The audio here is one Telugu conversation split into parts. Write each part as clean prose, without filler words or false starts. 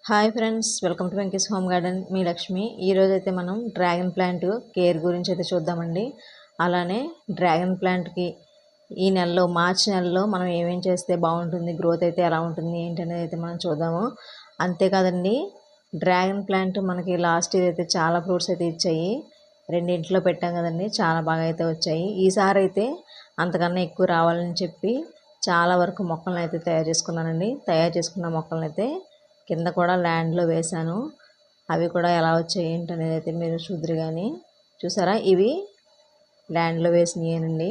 Hi friends, welcome to Venky's home garden. మీ లక్ష్మి. ఈరోజైతే మనం డ్రాగన్ ప్లాంట్ కేర్ గురించి అయితే చూద్దామండి. అలానే డ్రాగన్ ప్లాంట్కి ఈ నెలలో మార్చి నెలలో మనం ఏమేం చేస్తే బాగుంటుంది, గ్రోత్ అయితే ఎలా ఉంటుంది ఏంటి అనేది అయితే మనం చూద్దాము. అంతేకాదండి, డ్రాగన్ ప్లాంట్ మనకి లాస్ట్ ఇయర్ అయితే చాలా ఫ్రూట్స్ అయితే ఇచ్చాయి. రెండింటిలో పెట్టాం కదండి, చాలా బాగా అయితే వచ్చాయి. ఈసారి అయితే అంతకన్నా ఎక్కువ రావాలని చెప్పి చాలా వరకు మొక్కలను అయితే తయారు చేసుకున్నానండి. తయారు చేసుకున్న మొక్కలను అయితే కింద కూడా ల్యాండ్లో వేశాను. అవి కూడా ఎలా వచ్చాయి ఏంటనేది అయితే మీరు చూద్దరు. కానీ చూసారా, ఇవి ల్యాండ్లో వేసినాయేనండి.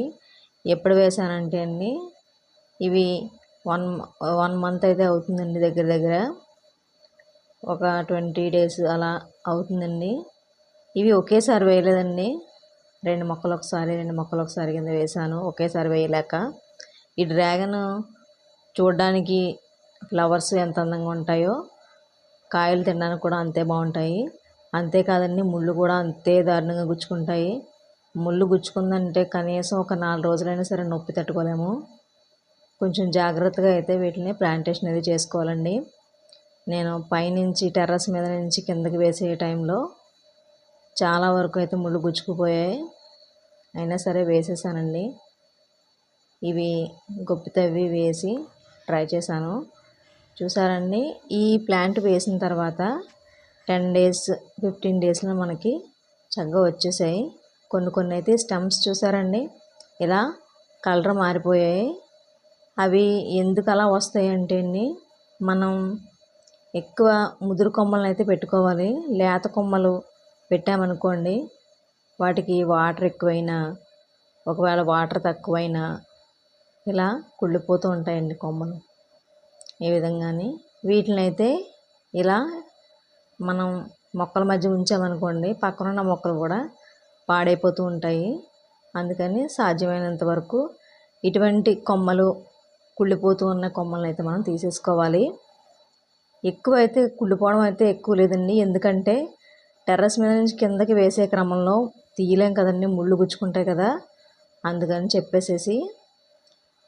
ఎప్పుడు వేసానంటే అండి, ఇవి వన్ వన్ మంత్ అయితే అవుతుందండి. దగ్గర దగ్గర ఒక 20 days అలా అవుతుందండి. ఇవి ఒకేసారి వేయలేదండి, రెండు మొక్కలు ఒకసారి కింద వేశాను. ఒకేసారి వేయలేక ఈ డ్రాగన్ చూడడానికి ఫ్లవర్స్ ఎంత అందంగా ఉంటాయో కాయలు తినడానికి కూడా అంతే బాగుంటాయి. అంతేకాదండి, ముళ్ళు కూడా అంతే దారుణంగా గుచ్చుకుంటాయి. ముళ్ళు గుచ్చుకుందంటే కనీసం ఒక 4 రోజులైనా సరే నొప్పి తట్టుకోలేము. కొంచెం జాగ్రత్తగా అయితే వీటిని ప్లాంటేషన్ అనేది చేసుకోవాలండి. నేను పైనుంచి టెర్రస్ మీద నుంచి కిందకి వేసే టైంలో చాలా వరకు అయితే ముళ్ళు గుచ్చుకుపోయాయి. అయినా సరే వేసేసానండి. ఇవి గొప్పి తవ్వి వేసి ట్రై చేశాను. చూసారండి, ఈ ప్లాంట్ వేసిన తర్వాత 10 days 15 daysలో మనకి చక్కగా వచ్చేసాయి. కొన్ని అయితే స్టెమ్స్ చూసారండి, ఇలా కలర్ మారిపోయాయి. అవి ఎందుకు అలా వస్తాయి అంటే అండి, మనం ఎక్కువ ముదురు కొమ్మలను అయితే పెట్టుకోవాలి. లేత కొమ్మలు పెట్టామనుకోండి, వాటికి వాటర్ ఎక్కువైనా, ఒకవేళ వాటర్ తక్కువైనా ఇలా కుళ్ళిపోతూ ఉంటాయండి కొమ్మలు. ఈ విధంగానే వీటిని అయితే ఇలా మనం మొక్కల మధ్య ఉంచామనుకోండి, పక్కనున్న మొక్కలు కూడా పాడైపోతూ ఉంటాయి. అందుకని సాధ్యమైనంత వరకు ఇటువంటి కొమ్మలు, కుళ్ళిపోతూ ఉన్న కొమ్మలను అయితే మనం తీసేసుకోవాలి. ఎక్కువ అయితే కుళ్ళిపోవడం అయితే ఎక్కువ లేదండి, ఎందుకంటే టెర్రస్ మీద నుంచి కిందకి వేసే క్రమంలో తీయలేం కదండి, ముళ్ళు గుచ్చుకుంటాయి కదా. అందుకని చెప్పేసేసి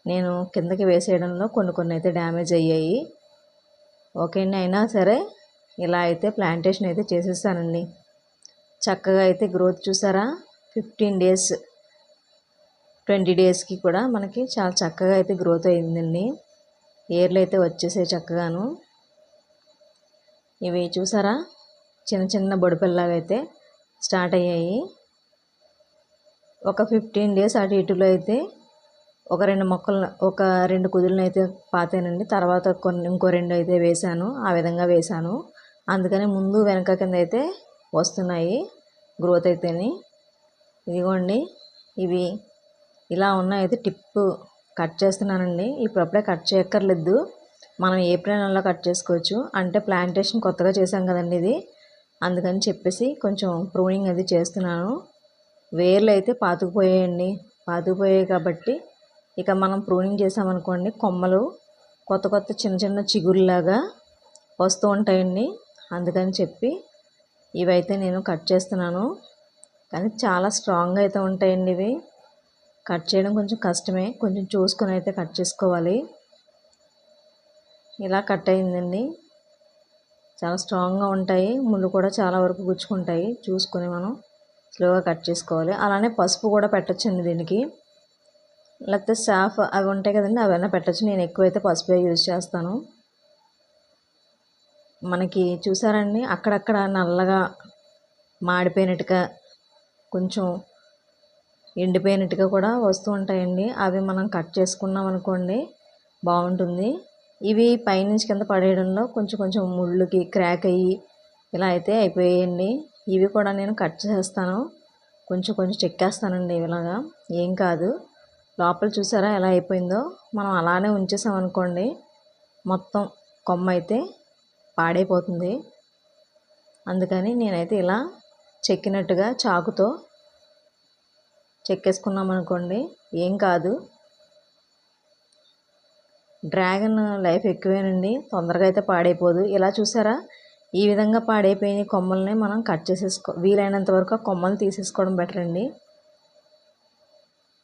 నేను కిందకి వేసేయడంలో కొన్ని అయితే డ్యామేజ్ అయ్యాయి. ఓకే అండి, అయినా సరే ఇలా అయితే ప్లాంటేషన్ అయితే చేసేసానండి. చక్కగా అయితే గ్రోత్ చూసారా, 15 days 20 daysకి కూడా మనకి చాలా చక్కగా అయితే గ్రోత్ అయిందండి. ఏర్లు అయితే వచ్చేసాయి చక్కగాను. ఇవి చూసారా, చిన్న చిన్న బొడిపిల్లలాగా అయితే స్టార్ట్ అయ్యాయి. ఒక 15 days అటు ఇటులో అయితే ఒక 2 మొక్కలు, ఒక 2 కుదులను అయితే పాతానండి. తర్వాత ఇంకో 2 అయితే వేశాను. ఆ విధంగా వేశాను. అందుకని ముందు వెనక కింద అయితే వస్తున్నాయి గ్రోత్ అయితేని. ఇదిగోండి, ఇవి ఇలా ఉన్నాయి. టిప్ కట్ చేస్తున్నానండి. ఇప్పుడప్పుడే కట్ చేయక్కర్లేదు, మనం ఏప్రిల్ నెలలో కట్ చేసుకోవచ్చు. అంటే ప్లాంటేషన్ కొత్తగా చేసాం కదండి ఇది, అందుకని చెప్పేసి కొంచెం ప్రూనింగ్ అది చేస్తున్నాను. వేర్లు అయితే పాతుకుపోయాయండి. పాతుకుపోయాయి కాబట్టి ఇక మనం ప్రూనింగ్ చేసామనుకోండి, కొమ్మలు కొత్త చిన్న చిన్న చిగురులాగా వస్తూ ఉంటాయండి. అందుకని చెప్పి ఇవైతే నేను కట్ చేస్తున్నాను. కానీ చాలా స్ట్రాంగ్గా అయితే ఉంటాయండి ఇవి. కట్ చేయడం కొంచెం కష్టమే, కొంచెం చూసుకొని అయితే కట్ చేసుకోవాలి. ఇలా కట్ అయిందండి. చాలా స్ట్రాంగ్గా ఉంటాయి, ముళ్ళు కూడా చాలా వరకు గుచ్చుకుంటాయి. చూసుకొని మనం స్లోగా కట్ చేసుకోవాలి. అలానే పసుపు కూడా పెట్టచ్చండి దీనికి, లేకపోతే సాఫ్ అవి ఉంటాయి కదండి, అవైనా పెట్టచ్చు. నేను ఎక్కువైతే పసుపే యూజ్ చేస్తాను. మనకి చూసారండి, అక్కడక్కడ నల్లగా మాడిపోయినట్టుగా, కొంచెం ఎండిపోయినట్టుగా కూడా వస్తూ ఉంటాయండి. అవి మనం కట్ చేసుకున్నాం అనుకోండి, బాగుంటుంది. ఇవి పైనుంచి కింద పడేయడంలో కొంచెం ముళ్ళుకి క్రాక్ అయ్యి ఇలా అయితే అయిపోయాయండి. ఇవి కూడా నేను కట్ చేస్తాను, కొంచెం చెక్కేస్తానండి. ఇలాగా ఏం కాదు. లోపల చూసారా ఎలా అయిపోయిందో. మనం అలానే ఉంచేసామనుకోండి, మొత్తం కొమ్మ అయితే పాడైపోతుంది. అందుకని నేనైతే ఇలా చెక్కినట్టుగా చాకుతో చెక్కేసుకున్నాం అనుకోండి, ఏం కాదు. డ్రాగన్ లైఫ్ ఎక్కువేనండి, తొందరగా అయితే పాడైపోదు. ఇలా చూసారా, ఈ విధంగా పాడైపోయిన కొమ్మల్ని మనం కట్ చేసేసుకో, వీలైనంత వరకు ఆ కొమ్మలు తీసేసుకోవడం బెటర్ అండి.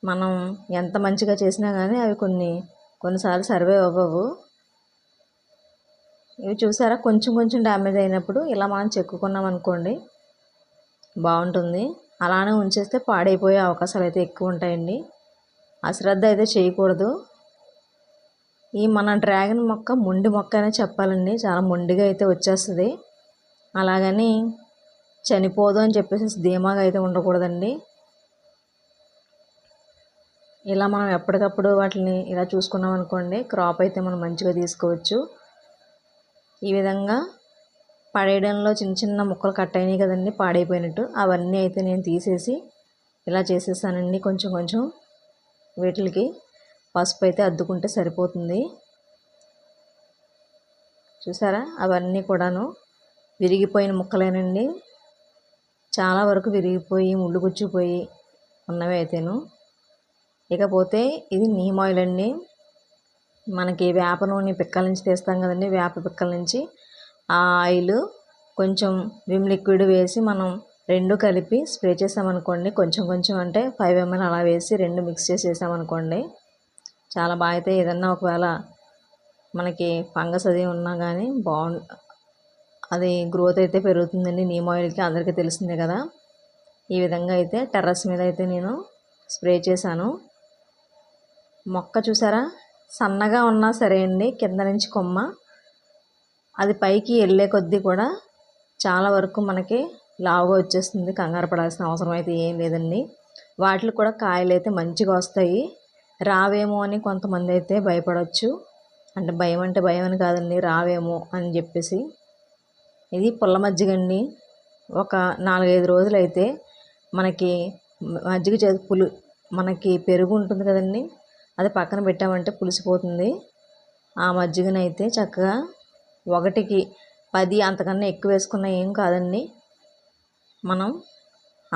మనం ఎంత మంచిగా చేసినా కానీ అవి కొన్నిసార్లు సర్వే అవ్వవు. ఇవి చూసారా కొంచెం కొంచెం డ్యామేజ్ అయినప్పుడు ఇలా మనం చెక్కుకున్నాం అనుకోండి బాగుంటుంది. అలానే ఉంచేస్తే పాడైపోయే అవకాశాలు అయితే ఎక్కువ ఉంటాయండి. అశ్రద్ధ అయితే చేయకూడదు. ఈ మన డ్రాగన్ మొక్క మొండి మొక్క అనే చెప్పాలండి. చాలా మొండిగా అయితే వచ్చేస్తుంది. అలాగని చనిపోదు అని చెప్పేసి ధీమాగా అయితే ఉండకూడదండి. ఇలా మనం ఎప్పటికప్పుడు వాటిని ఇలా చూసుకున్నాం అనుకోండి క్రాప్ అయితే మనం మంచిగా తీసుకోవచ్చు. ఈ విధంగా పడేయడంలో చిన్న చిన్న ముక్కలు కట్ అయినాయి కదండి పాడైపోయినట్టు, అవన్నీ అయితే నేను తీసేసి ఇలా చేసేసానండి. కొంచెం కొంచెం వీటికి పసుపు అయితే అద్దుకుంటే సరిపోతుంది. చూసారా అవన్నీ కూడాను విరిగిపోయిన ముక్కలేనండి. చాలా వరకు విరిగిపోయి ముళ్ళు గుచ్చిపోయి ఉన్నవి అయితేను. ఇకపోతే ఇది నీమ్ ఆయిల్ అండి. మనకి వేప నూనె పిక్కల నుంచి తీస్తాం కదండి, వేప పిక్కల నుంచి ఆ ఆయిల్ కొంచెం విమ్ లిక్విడ్ వేసి మనం రెండు కలిపి స్ప్రే చేసామనుకోండి, కొంచెం కొంచెం అంటే 5 ml అలా వేసి రెండు మిక్స్ చేసి వేసామనుకోండి చాలా బాగా అయితే ఏదన్నా ఒకవేళ మనకి ఫంగస్ అది ఉన్నా కానీ అది గ్రోత్ అయితే పెరుగుతుందండి నీమ్ ఆయిల్కి, అందరికీ తెలిసిందే కదా. ఈ విధంగా అయితే టెర్రస్ మీద అయితే నేను స్ప్రే చేశాను. మొక్క చూసారా సన్నగా ఉన్నా సరే అండి, కింద నుంచి కొమ్మ అది పైకి వెళ్ళే కొద్దీ కూడా చాలా వరకు మనకి లావుగా వచ్చేస్తుంది. కంగారు పడాల్సిన అవసరం అయితే ఏం లేదండి. వాటికి కూడా కాయలు అయితే మంచిగా వస్తాయి. రావేమో అని కొంతమంది అయితే భయపడవచ్చు. అంటే భయం అంటే భయం అని కాదండి, రావేమో అని చెప్పేసి. ఇది పుల్ల మజ్జిగ అండి. ఒక 4-5 రోజులు అయితే మనకి మజ్జిగ మనకి పెరుగు ఉంటుంది కదండి, అది పక్కన పెట్టామంటే పులిసిపోతుంది. ఆ మజ్జిగనైతే చక్కగా 1కి 10 అంతకన్నా ఎక్కువ వేసుకున్నా ఏం కాదండి. మనం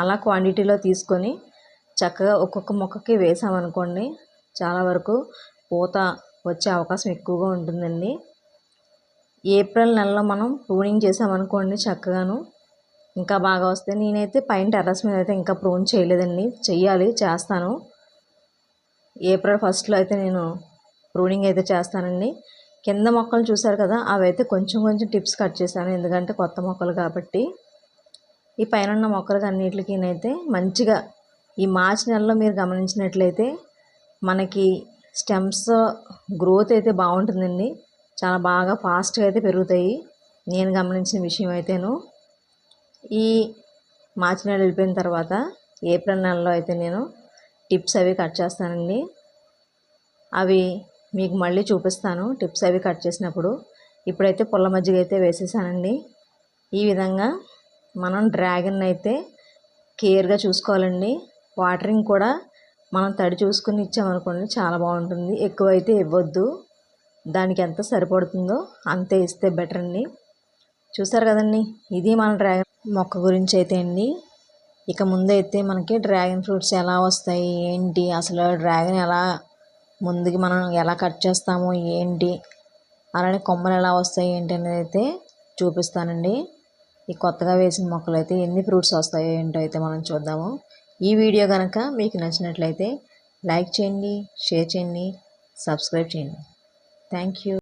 అలా క్వాంటిటీలో తీసుకొని చక్కగా ఒక్కొక్క మొక్కకి వేసామనుకోండి చాలా వరకు పూత వచ్చే అవకాశం ఎక్కువగా ఉంటుందండి. ఏప్రిల్ నెలలో మనం ప్రూనింగ్ చేసామనుకోండి చక్కగాను ఇంకా బాగా వస్తాయి. నేనైతే పైన టెర్రస్ మీద అయితే ఇంకా ప్రూన్ చేయలేదండి, చేస్తాను. ఏప్రిల్ 1st అయితే నేను ప్రూనింగ్ అయితే చేస్తానండి. కింద మొక్కలు చూసారు కదా, అవి అయితే కొంచెం కొంచెం టిప్స్ కట్ చేశాను, ఎందుకంటే కొత్త మొక్కలు కాబట్టి. ఈ పైన ఉన్న మొక్కలకి అన్నిటికీనైతే మంచిగా ఈ మార్చి నెలలో మీరు గమనించినట్లయితే మనకి స్టెమ్స్ గ్రోత్ అయితే బాగుంటుందండి. చాలా బాగా ఫాస్ట్గా అయితే పెరుగుతాయి, నేను గమనించిన విషయం అయితేను. ఈ మార్చి నెల వెళ్ళిపోయిన తర్వాత ఏప్రిల్ నెలలో అయితే నేను టిప్స్ అవి కట్ చేస్తానండి. అవి మీకు మళ్ళీ చూపిస్తాను టిప్స్ అవి కట్ చేసినప్పుడు. ఇప్పుడైతే పుల్ల మజ్జిగ అయితే వేసేసానండి. ఈ విధంగా మనం డ్రాగన్ అయితే కేర్గా చూసుకోవాలండి. వాటరింగ్ కూడా మనం తడి చూసుకుని ఇచ్చామనుకోండి చాలా బాగుంటుంది. ఎక్కువైతే ఇవ్వద్దు, దానికి ఎంత సరిపడుతుందో అంతే ఇస్తే బెటర్ అండి. చూసారు కదండి, ఇది మన డ్రాగన్ మొక్క గురించి అయితే అండి. ఇక ముందైతే మనకి డ్రాగన్ ఫ్రూట్స్ ఎలా వస్తాయి ఏంటి, అసలు డ్రాగన్ ఎలా ముందుకి మనం ఎలా కట్ చేస్తాము ఏంటి, అలానే కొమ్మలు ఎలా వస్తాయి ఏంటి అనేది అయితే చూపిస్తానండి. ఈ కొత్తగా వేసిన మొక్కలు అయితే ఎన్ని ఫ్రూట్స్ వస్తాయో ఏంటో అయితే మనం చూద్దాము. ఈ వీడియో కనుక మీకు నచ్చినట్లయితే లైక్ చేయండి, షేర్ చేయండి, సబ్స్క్రైబ్ చేయండి. Thank you.